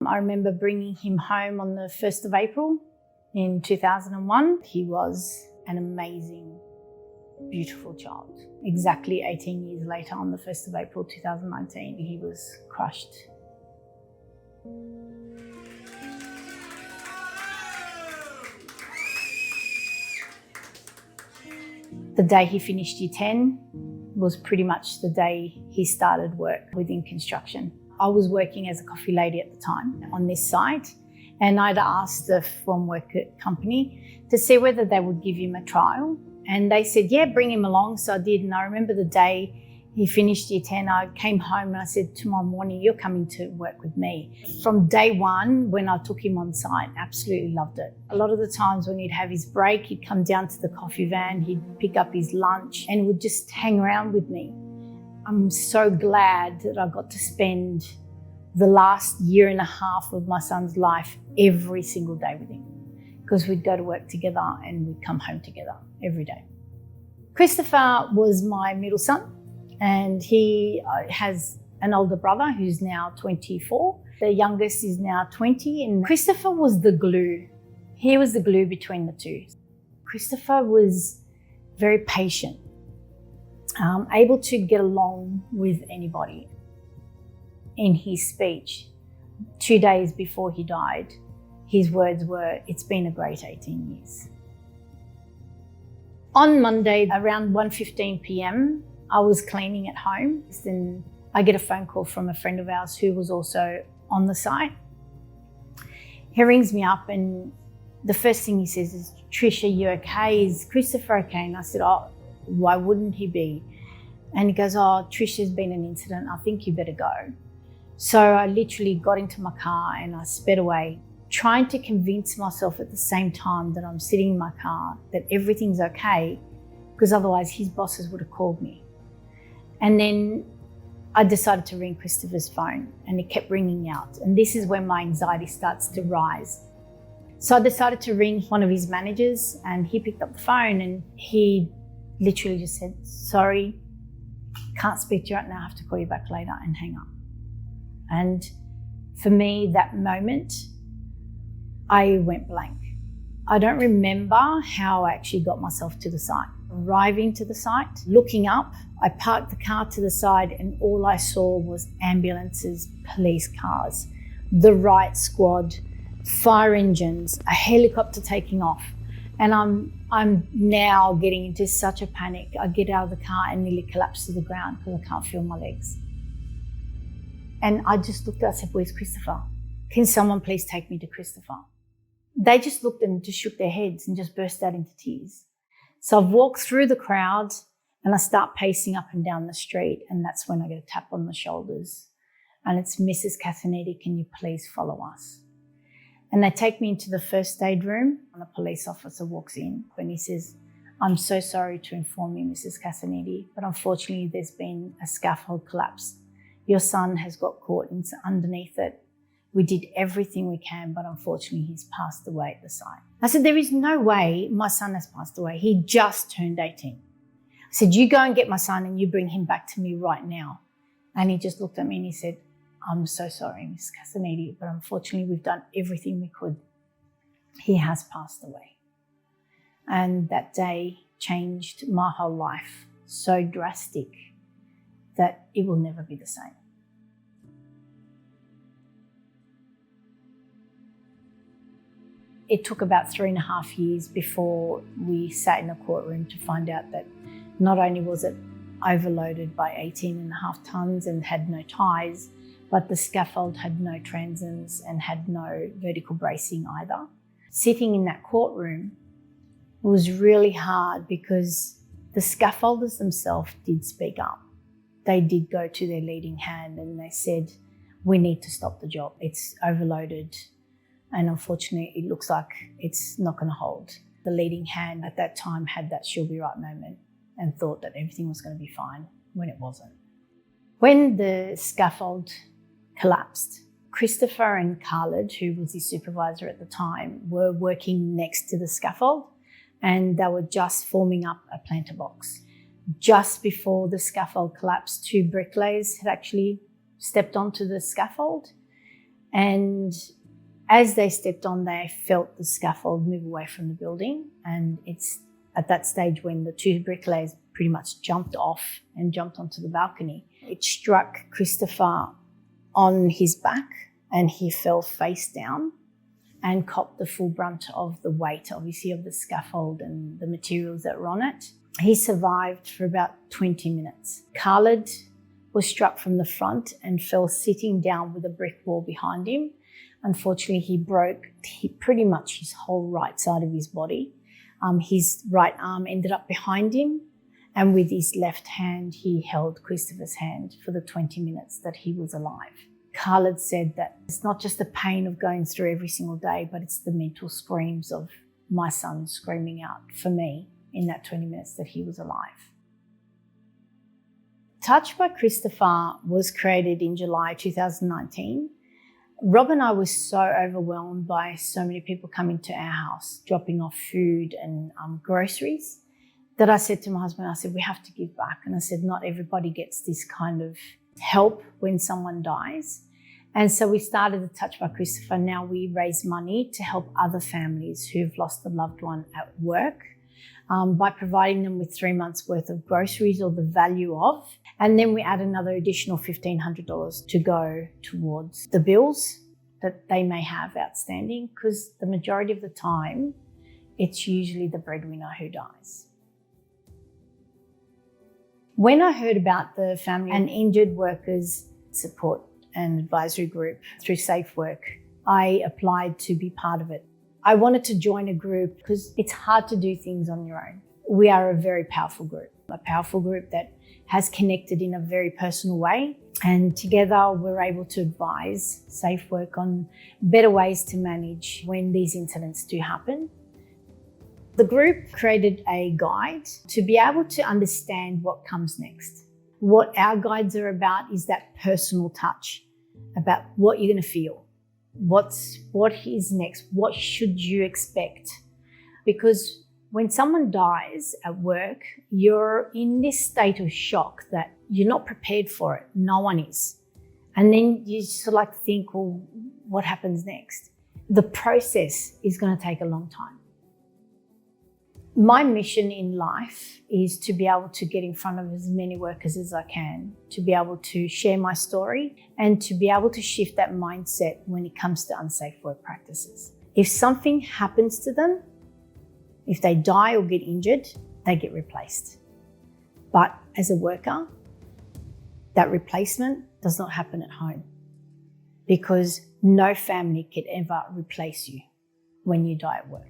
I remember bringing him home on the 1st of April in 2001. He was an amazing, beautiful child. Exactly 18 years later, on the 1st of April 2019, he was crushed. The day he finished year 10 was pretty much the day he started work within construction. I was working as a coffee lady at the time on this site, and I'd asked the form work company to see whether they would give him a trial. And they said, yeah, bring him along. So I did. And I remember the day he finished year 10, I came home and I said, tomorrow morning, you're coming to work with me. From day one, when I took him on site, absolutely loved it. A lot of the times when he'd have his break, he'd come down to the coffee van, he'd pick up his lunch and would just hang around with me. I'm so glad that I got to spend the last year and a half of my son's life every single day with him, because we'd go to work together and we'd come home together every day. Christopher was my middle son, and he has an older brother who's now 24. The youngest is now 20, and Christopher was the glue. He was the glue between the two. Christopher was very patient, able to get along with anybody. In his speech, 2 days before he died, his words were, "It's been a great 18 years." On Monday, around 1:15 p.m, I was cleaning at home. Then I get a phone call from a friend of ours who was also on the site. He rings me up and the first thing he says is, "Trish, are you okay? Is Christopher okay?" And I said, "Oh, why wouldn't he be?" And he goes, "Oh, Trish, there's been an incident. I think you better go." So I literally got into my car and I sped away, trying to convince myself at the same time that I'm sitting in my car, that everything's okay, because otherwise his bosses would have called me. And then I decided to ring Christopher's phone and it kept ringing out. And this is when my anxiety starts to rise. So I decided to ring one of his managers and he picked up the phone and he literally just said, "Sorry, can't speak to you right now, I have to call you back later," and hang up. And for me, that moment, I went blank. I don't remember how I actually got myself to the site. Arriving to the site, looking up, I parked the car to the side and all I saw was ambulances, police cars, the riot squad, fire engines, a helicopter taking off. And I'm now getting into such a panic. I get out of the car and nearly collapse to the ground because I can't feel my legs. And I just looked at, I said, "Where's Christopher? Can someone please take me to Christopher?" They just looked and just shook their heads and just burst out into tears. So I've walked through the crowd and I start pacing up and down the street, and that's when I get a tap on the shoulders. And it's, "Mrs. Casanidi, can you please follow us?" And they take me into the first aid room, and a police officer walks in and he says, "I'm so sorry to inform you, Mrs. Casanidi, but unfortunately there's been a scaffold collapse. Your son has got caught underneath it. We did everything we can, but unfortunately he's passed away at the site." I said, "There is no way my son has passed away. He just turned 18. I said, "You go and get my son and you bring him back to me right now." And he just looked at me and he said, "I'm so sorry, Miss Casanidi, but unfortunately we've done everything we could. He has passed away." And that day changed my whole life, so drastic that it will never be the same. It took about 3.5 years before we sat in a courtroom to find out that not only was it overloaded by 18.5 tonnes and had no ties, but the scaffold had no transoms and had no vertical bracing either. Sitting in that courtroom was really hard because the scaffolders themselves did speak up. They did go to their leading hand and they said, "We need to stop the job. It's overloaded. And unfortunately, it looks like it's not going to hold." The leading hand at that time had that she'll be right moment and thought that everything was going to be fine when it wasn't. When the scaffold collapsed, Christopher and Khaled, who was his supervisor at the time, were working next to the scaffold and they were just forming up a planter box. Just before the scaffold collapsed, 2 bricklayers had actually stepped onto the scaffold And as they stepped on, they felt the scaffold move away from the building. And it's at that stage when the two bricklayers pretty much jumped off and jumped onto the balcony. It struck Christopher on his back and he fell face down and copped the full brunt of the weight, obviously, of the scaffold and the materials that were on it. He survived for about 20 minutes. Khalid was struck from the front and fell sitting down with a brick wall behind him. Unfortunately, he broke pretty much his whole right side of his body. His right arm ended up behind him, and with his left hand, he held Christopher's hand for the 20 minutes that he was alive. Khalid said that it's not just the pain of going through every single day, but it's the mental screams of my son screaming out for me in that 20 minutes that he was alive. Touch by Christopher was created in July 2019. Rob and I were so overwhelmed by so many people coming to our house, dropping off food and groceries, that I said to my husband, I said, we have to give back. And I said, not everybody gets this kind of help when someone dies. And so we started the Touch by Christopher. Now we raise money to help other families who've lost a loved one at work by providing them with 3 months worth of groceries or the value of. And then we add another additional $1,500 to go towards the bills that they may have outstanding, because the majority of the time, it's usually the breadwinner who dies. When I heard about the Family and Injured Workers Support and Advisory Group through Safe Work, I applied to be part of it. I wanted to join a group because it's hard to do things on your own. We are a very powerful group that has connected in a very personal way. And together we're able to advise Safe Work on better ways to manage when these incidents do happen. The group created a guide to be able to understand what comes next. What our guides are about is that personal touch about what you're going to feel. What is next? What should you expect? Because when someone dies at work, you're in this state of shock that you're not prepared for it. No one is. And then you sort of like think, well, what happens next? The process is going to take a long time. My mission in life is to be able to get in front of as many workers as I can, to be able to share my story and to be able to shift that mindset when it comes to unsafe work practices. If something happens to them, if they die or get injured, they get replaced. But as a worker, that replacement does not happen at home, because no family can ever replace you when you die at work.